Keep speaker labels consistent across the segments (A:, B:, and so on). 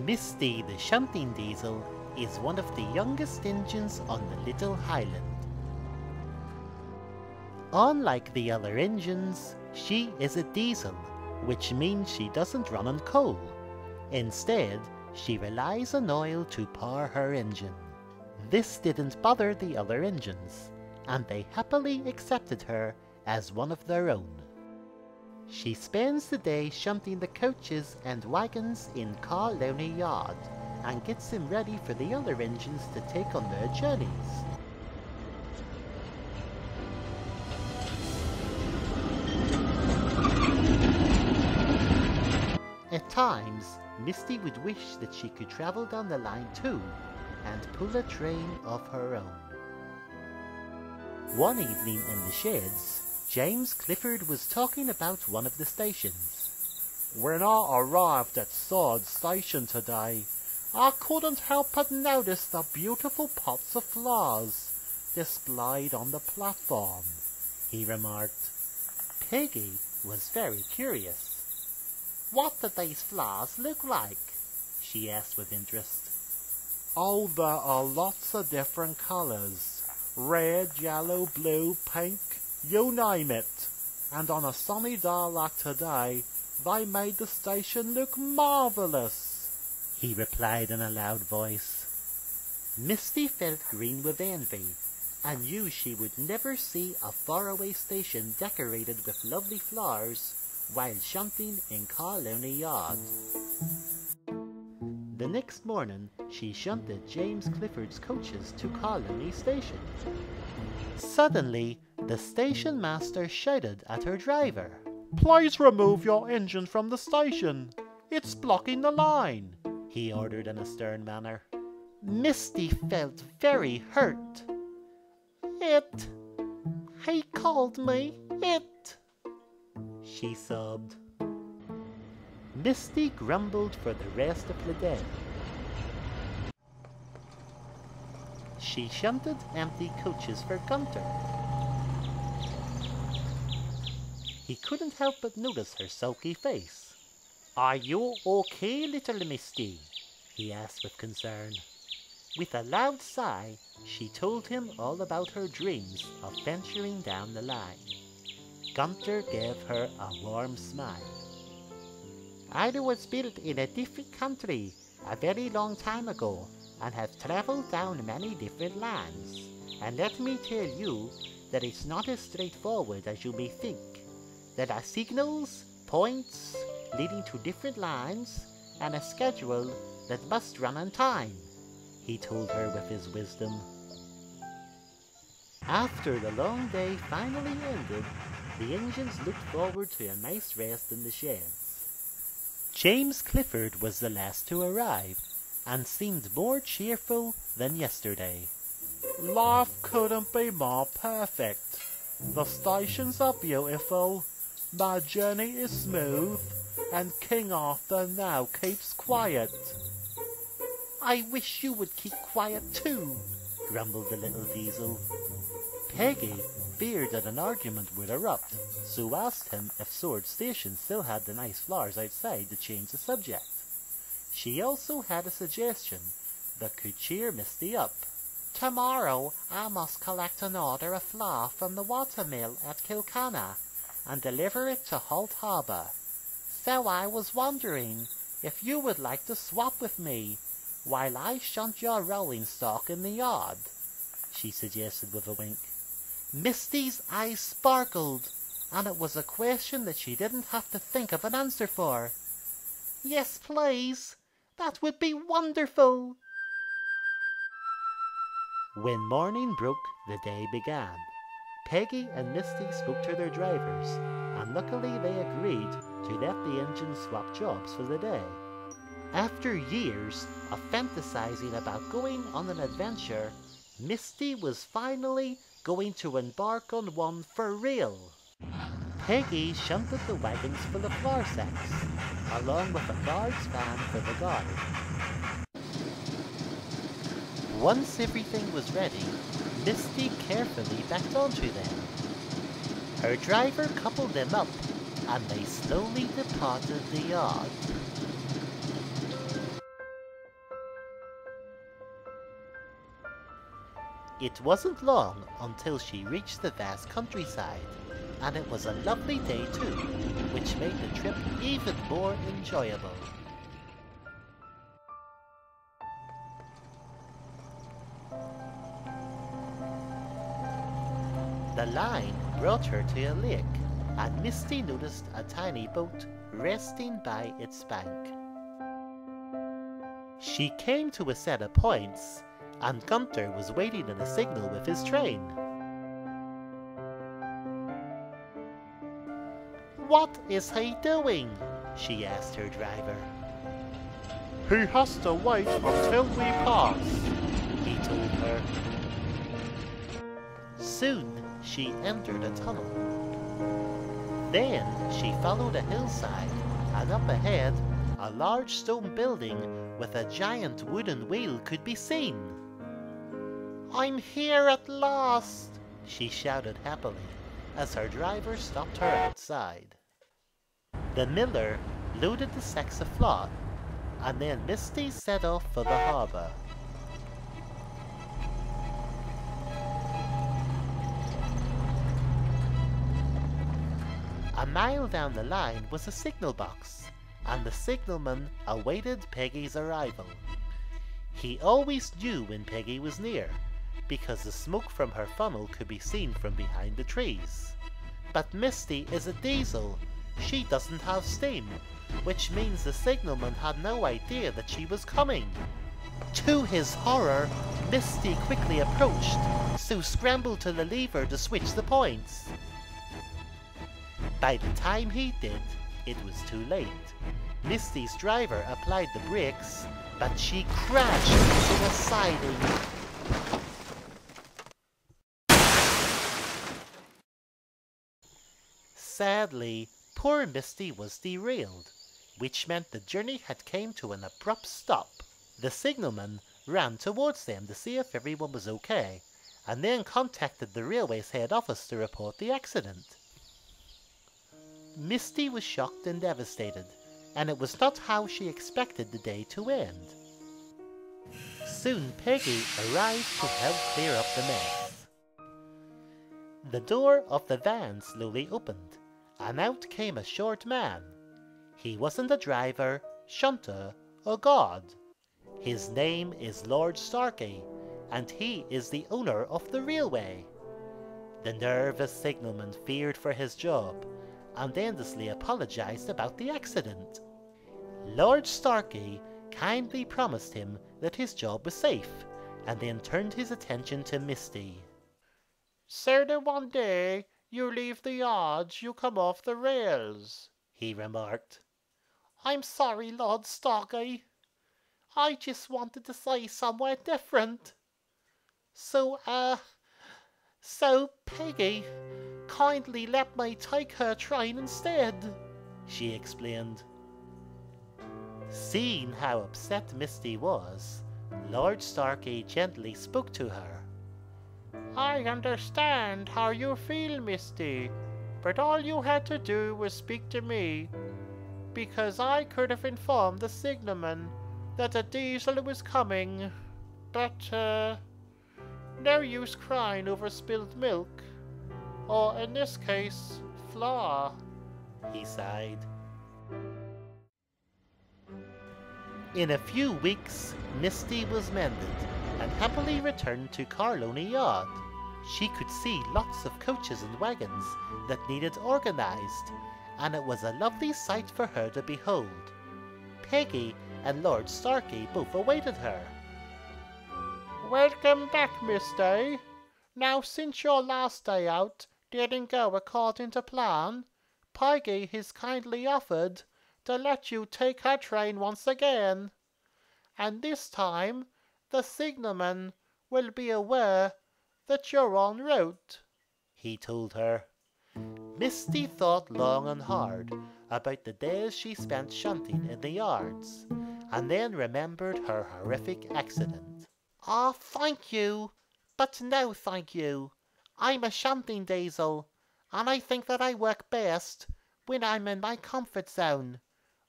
A: Misty the shunting diesel is one of the youngest engines on the Little Highland. Unlike the other engines, she is a diesel, which means she doesn't run on coal. Instead, she relies on oil to power her engine. This didn't bother the other engines, and they happily accepted her as one of their own. She spends the day shunting the coaches and wagons in Carloney Yard and gets them ready for the other engines to take on their journeys. At times, Misty would wish that she could travel down the line too and pull a train of her own. One evening in the sheds, James Clifford was talking about one of the stations. "When I arrived at Sword Station today, I couldn't help but notice the beautiful pots of flowers displayed on the platform," he remarked. Peggy was very curious. "What did these flowers look like?" she asked with interest. "Oh, there are lots of different colors. Red, yellow, blue, pink, you name it. And on a sunny day like today, they made the station look marvelous," he replied in a loud voice. Misty felt green with envy and knew she would never see a faraway station decorated with lovely flowers while shunting in Carloney Yard. The next morning, she shunted James Clifford's coaches to Carloney Station. Suddenly, the station master shouted at her driver. "Please remove your engine from the station. It's blocking the line," he ordered in a stern manner. Misty felt very hurt. He called me it," she sobbed. Misty grumbled for the rest of the day. She shunted empty coaches for Gunter. He couldn't help but notice her sulky face. "Are you okay, little Misty?" he asked with concern. With a loud sigh, she told him all about her dreams of venturing down the line. Gunter gave her a warm smile. "I was built in a different country a very long time ago and have traveled down many different lands. And let me tell you that it's not as straightforward as you may think. There are signals, points leading to different lines, and a schedule that must run on time," he told her with his wisdom. After the long day finally ended, the engines looked forward to a nice rest in the sheds. James Clifford was the last to arrive, and seemed more cheerful than yesterday. "Life couldn't be more perfect. The stations are beautiful, my journey is smooth, and King Arthur now keeps quiet." "I wish you would keep quiet too," grumbled the little diesel. Peggy feared that an argument would erupt, so asked him if Sword Station still had the nice flowers outside to change the subject. She also had a suggestion that could cheer Misty up. "Tomorrow I must collect an order of flour from the watermill at Kilkenna and deliver it to Holt Harbour. So I was wondering if you would like to swap with me while I shunt your rolling stock in the yard," she suggested with a wink. Misty's eyes sparkled, and it was a question that she didn't have to think of an answer for. "Yes, please. That would be wonderful." When morning broke, the day began. Peggy and Misty spoke to their drivers, and luckily they agreed to let the engines swap jobs for the day. After years of fantasizing about going on an adventure, Misty was finally going to embark on one for real. Peggy shunted the wagons full of flour sacks, along with a guard's van for the guard. Once everything was ready, Misty carefully backed onto them. Her driver coupled them up, and they slowly departed the yard. It wasn't long until she reached the vast countryside, and it was a lovely day too, which made the trip even more enjoyable. The line brought her to a lake, and Misty noticed a tiny boat resting by its bank. She came to a set of points, and Gunther was waiting in a signal with his train. "What is he doing?" she asked her driver. "He has to wait until we pass," he told her. Soon she entered a tunnel. Then she followed a hillside, and up ahead, a large stone building with a giant wooden wheel could be seen. "I'm here at last," she shouted happily as her driver stopped her outside. The miller loaded the sacks of flour, and then Misty set off for the harbour. A mile down the line was a signal box, and the signalman awaited Peggy's arrival. He always knew when Peggy was near, because the smoke from her funnel could be seen from behind the trees. But Misty is a diesel. She doesn't have steam, which means the signalman had no idea that she was coming. To his horror, Misty quickly approached, so scrambled to the lever to switch the points. By the time he did, it was too late. Misty's driver applied the brakes, but she crashed into a siding. Sadly, poor Misty was derailed, which meant the journey had come to an abrupt stop. The signalman ran towards them to see if everyone was okay, and then contacted the railway's head office to report the accident. Misty was shocked and devastated, and it was not how she expected the day to end. Soon Peggy arrived to help clear up the mess. The door of the van slowly opened, and out came a short man. He wasn't a driver, shunter, or guard. His name is Lord Starkey, and he is the owner of the railway. The nervous signalman feared for his job, and endlessly apologized about the accident. Lord Starkey kindly promised him that his job was safe, and then turned his attention to Misty. "So that one day you leave the yards, you come off the rails," he remarked. "I'm sorry, Lord Starkey. I just wanted to say somewhere different. So Peggy kindly let me take her train instead," she explained. Seeing how upset Misty was, Lord Starkey gently spoke to her. "I understand how you feel, Misty, but all you had to do was speak to me, because I could have informed the signalman that a diesel was coming. But, no use crying over spilled milk. Or, in this case, flour," he sighed. In a few weeks, Misty was mended, and happily returned to Carloney Yard. She could see lots of coaches and wagons that needed organised, and it was a lovely sight for her to behold. Peggy and Lord Starkey both awaited her. "Welcome back, Misty. Now, since your last day out didn't go according to plan, Peggy has kindly offered to let you take her train once again. And this time, the signalman will be aware that you're en route," he told her. Misty thought long and hard about the days she spent shunting in the yards, and then remembered her horrific accident. "Ah, thank you, but no thank you. I'm a shunting diesel, and I think that I work best when I'm in my comfort zone,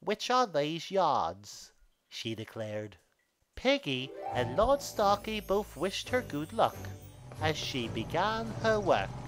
A: which are these yards," she declared. Peggy and Lord Starkey both wished her good luck, as she began her work.